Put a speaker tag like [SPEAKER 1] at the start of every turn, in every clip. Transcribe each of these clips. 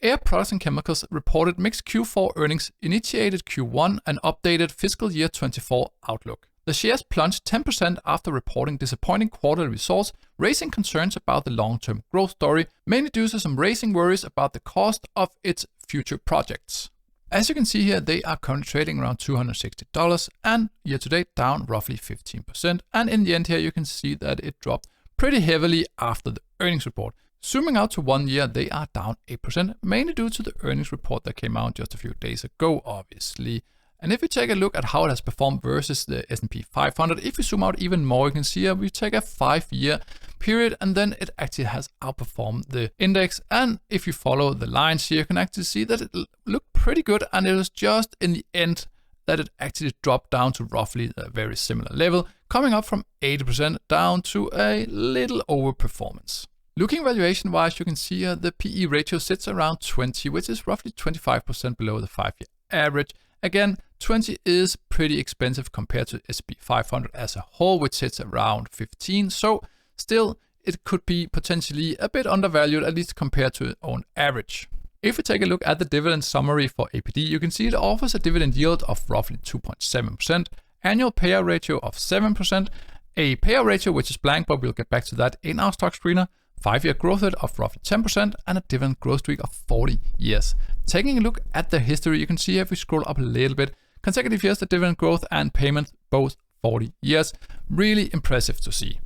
[SPEAKER 1] Air Products and Chemicals reported mixed Q4 earnings, initiated Q1, and updated fiscal year 24 outlook. The shares plunged 10% after reporting disappointing quarterly results, raising concerns about the long-term growth story, mainly due to some raising worries about the cost of its future projects. As you can see here, they are currently trading around $260 and year-to-date down roughly 15%. And in the end here, you can see that it dropped pretty heavily after the earnings report. Zooming out to 1 year, they are down 8%, mainly due to the earnings report that came out just a few days ago, obviously. And if we take a look at how it has performed versus the S&P 500, if we zoom out even more, you can see here we take a 5-year period and then it actually has outperformed the index. And if you follow the lines here, you can actually see that it looked pretty good, and it was just in the end that it actually dropped down to roughly a very similar level, coming up from 80% down to a little overperformance. Looking valuation-wise, you can see here the PE ratio sits around 20, which is roughly 25% below the 5-year average. Again, 20 is pretty expensive compared to S&P 500 as a whole, which sits around 15. So still, it could be potentially a bit undervalued, at least compared to its own average. If we take a look at the dividend summary for APD, you can see it offers a dividend yield of roughly 2.7%, annual payout ratio of 7%, a payout ratio which is blank, but we'll get back to that in our stock screener, 5-year growth rate of roughly 10%, and a dividend growth streak of 40 years. Taking a look at the history, you can see if we scroll up a little bit, consecutive years, the dividend growth and payment, both 40 years. Really impressive to see.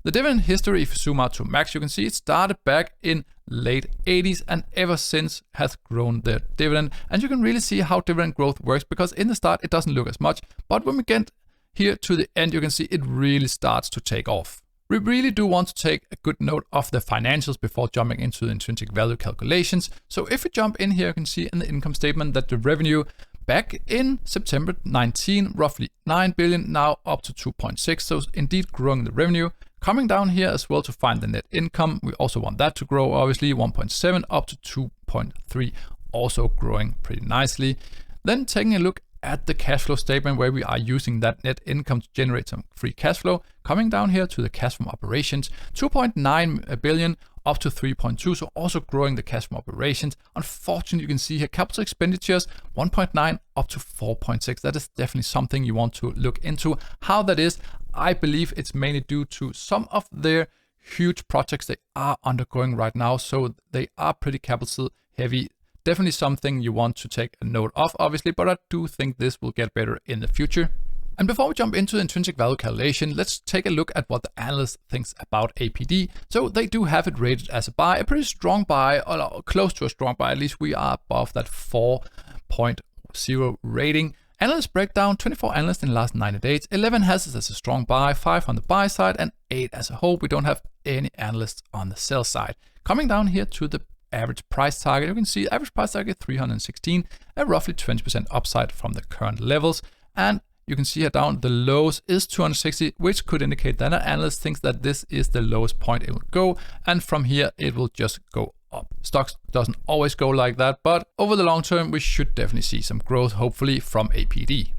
[SPEAKER 1] The dividend history, if you zoom out to max, you can see it started back in late 80s and ever since has grown the dividend. And you can really see how dividend growth works, because in the start it doesn't look as much, but when we get here to the end, you can see it really starts to take off. We really do want to take a good note of the financials before jumping into the intrinsic value calculations. So if we jump in here, you can see in the income statement that the revenue back in September 19, roughly 9 billion, now up to 2.6. So indeed growing the revenue. Coming down here as well to find the net income. We also want that to grow, obviously 1.7 up to 2.3, also growing pretty nicely. Then taking a look at the cash flow statement, where we are using that net income to generate some free cash flow. Coming down here to the cash from operations, 2.9 billion up to 3.2, so also growing the cash from operations. Unfortunately, you can see here capital expenditures 1.9 up to 4.6. That is definitely something you want to look into. How that is, I believe it's mainly due to some of their huge projects they are undergoing right now, so they are pretty capital heavy. Definitely something you want to take a note of, obviously, but I do think this will get better in the future. And before we jump into the intrinsic value calculation, let's take a look at what the analyst thinks about APD. So they do have it rated as a buy, a pretty strong buy, or close to a strong buy. At least we are above that 4.0 rating. Analyst breakdown, 24 analysts in the last 90 days. 11 has it as a strong buy, 5 on the buy side, and 8 as a whole. We don't have any analysts on the sell side. Coming down here to the average price target, you can see average price target 316, a roughly 20% upside from the current levels. And you can see here down the lows is 260, which could indicate that an analyst thinks that this is the lowest point it will go, and from here it will just go up. Stocks doesn't always go like that, but over the long term we should definitely see some growth, hopefully from APD.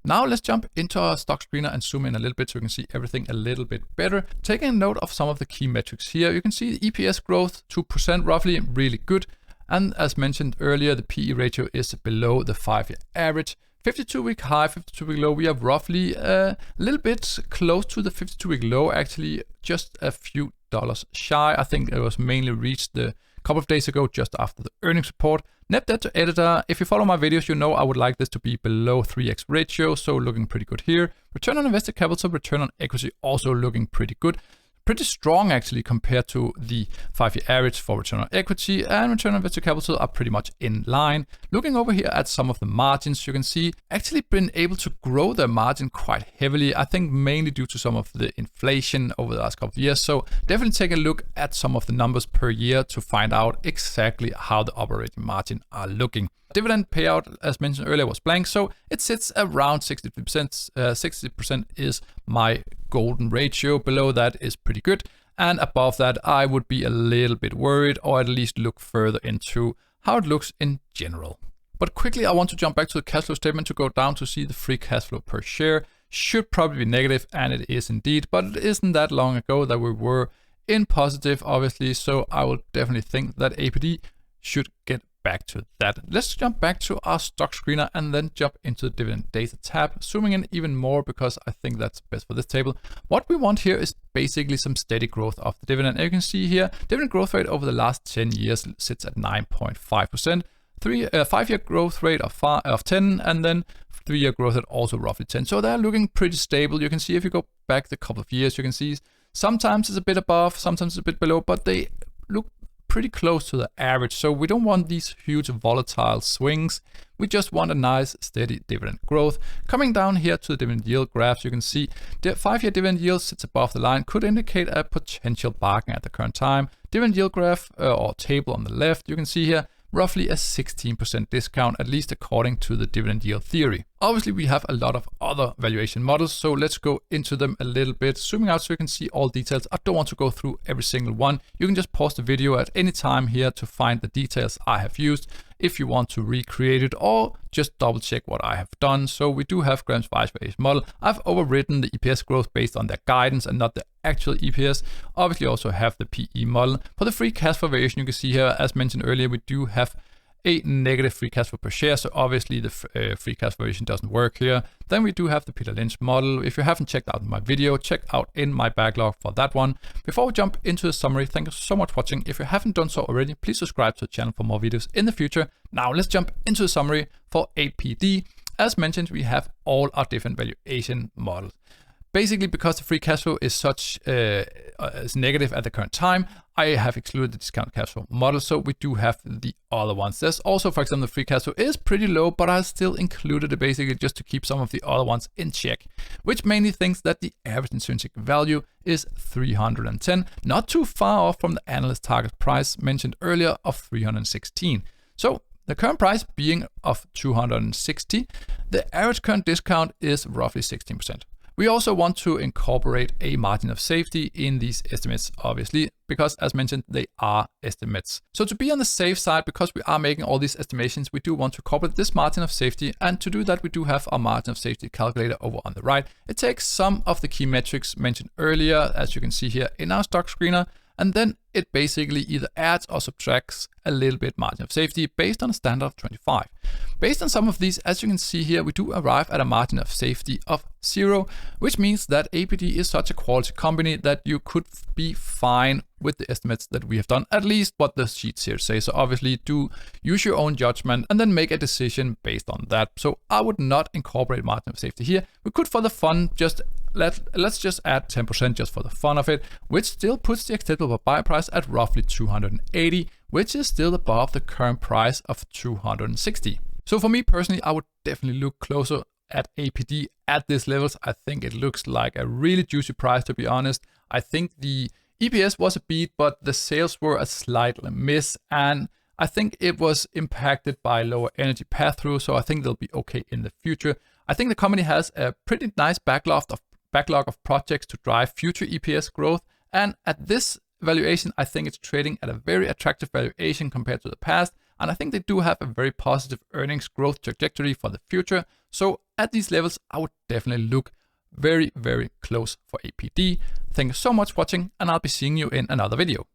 [SPEAKER 1] Now let's jump into our stock screener and zoom in a little bit so you can see everything a little bit better. Taking note of some of the key metrics here, you can see the EPS growth 2% roughly, really good. And as mentioned earlier, the PE ratio is below the 5-year average. 52-week high, 52-week low, we are roughly a little bit close to the 52-week low, actually just a few dollars shy. I think it was mainly reached a couple of days ago just after the earnings report. Net debt to EBITDA, if you follow my videos, you know I would like this to be below 3x ratio, so looking pretty good here. Return on invested capital, return on equity also looking pretty good. Pretty strong actually compared to the 5-year average for return on equity, and return on invested capital are pretty much in line. Looking over here at some of the margins, you can see actually been able to grow their margin quite heavily. I think mainly due to some of the inflation over the last couple of years. So definitely take a look at some of the numbers per year to find out exactly how the operating margin are looking. Dividend payout, as mentioned earlier, was blank, so it sits around 60%. 60% is my golden ratio. Below that is pretty good, and above that I would be a little bit worried, or at least look further into how it looks in general. But quickly, I want to jump back to the cash flow statement to go down to see the free cash flow per share. Should probably be negative, and it is indeed, but it isn't that long ago that we were in positive, obviously, so I will definitely think that APD should get back to that. Let's jump back to our stock screener and then jump into the dividend data tab, zooming in even more because I think that's best for this table. What we want here is basically some steady growth of the dividend. And you can see here, dividend growth rate over the last 10 years sits at 9.5%. 5-year growth rate of 10, and then 3-year growth rate also roughly 10. So they're looking pretty stable. You can see if you go back a couple of years, you can see sometimes it's a bit above, sometimes it's a bit below, but they look pretty close to the average. So we don't want these huge volatile swings. We just want a nice steady dividend growth. Coming down here to the dividend yield graphs, you can see the 5-year dividend yield sits above the line, could indicate a potential bargain at the current time. Dividend yield graph or table on the left, you can see here roughly a 16% discount, at least according to the dividend yield theory. Obviously, we have a lot of other valuation models, so let's go into them a little bit, zooming out so you can see all details. I don't want to go through every single one. You can just pause the video at any time here to find the details I have used if you want to recreate it or just double check what I have done. So we do have Graham's Weiss valuation model. I've overwritten the EPS growth based on their guidance and not the actual EPS. Obviously also have the PE model. For the free cash flow variation, you can see here, as mentioned earlier, we do have a negative free cash flow per share. So obviously the free cash flow variation doesn't work here. Then we do have the Peter Lynch model. If you haven't checked out my video, check out in my backlog for that one. Before we jump into the summary, thank you so much for watching. If you haven't done so already, please subscribe to the channel for more videos in the future. Now let's jump into the summary for APD. As mentioned, we have all our different valuation models. Basically, because the free cash flow is such is negative at the current time, I have excluded the discount cash flow model, so we do have the other ones. There's also, for example, the free cash flow is pretty low, but I still included it basically just to keep some of the other ones in check, which mainly thinks that the average intrinsic value is 310, not too far off from the analyst target price mentioned earlier of 316. So the current price being of 260, the average current discount is roughly 16%. We also want to incorporate a margin of safety in these estimates, obviously, because as mentioned, they are estimates. So to be on the safe side, because we are making all these estimations, we do want to incorporate this margin of safety. And to do that, we do have our margin of safety calculator over on the right. It takes some of the key metrics mentioned earlier, as you can see here in our stock screener, and then it basically either adds or subtracts a little bit margin of safety based on a standard of 25. Based on some of these, as you can see here, we do arrive at a margin of safety of 0, which means that APD is such a quality company that you could be fine with the estimates that we have done, at least what the sheets here say. So obviously do use your own judgment and then make a decision based on that. So I would not incorporate margin of safety here. We could, for the fun, just let's just add 10% just for the fun of it, which still puts the acceptable buy price at roughly 280, which is still above the current price of 260. So for me personally, I would definitely look closer at APD at these levels. I think it looks like a really juicy price, to be honest. I think the EPS was a beat, but the sales were a slight miss, and I think it was impacted by lower energy pass-through, so I think they'll be okay in the future. I think the company has a pretty nice backlog of projects to drive future EPS growth, and at this valuation, I think it's trading at a very attractive valuation compared to the past, and I think they do have a very positive earnings growth trajectory for the future. So at these levels, I would definitely look very, very close for APD. Thank you so much for watching, and I'll be seeing you in another video.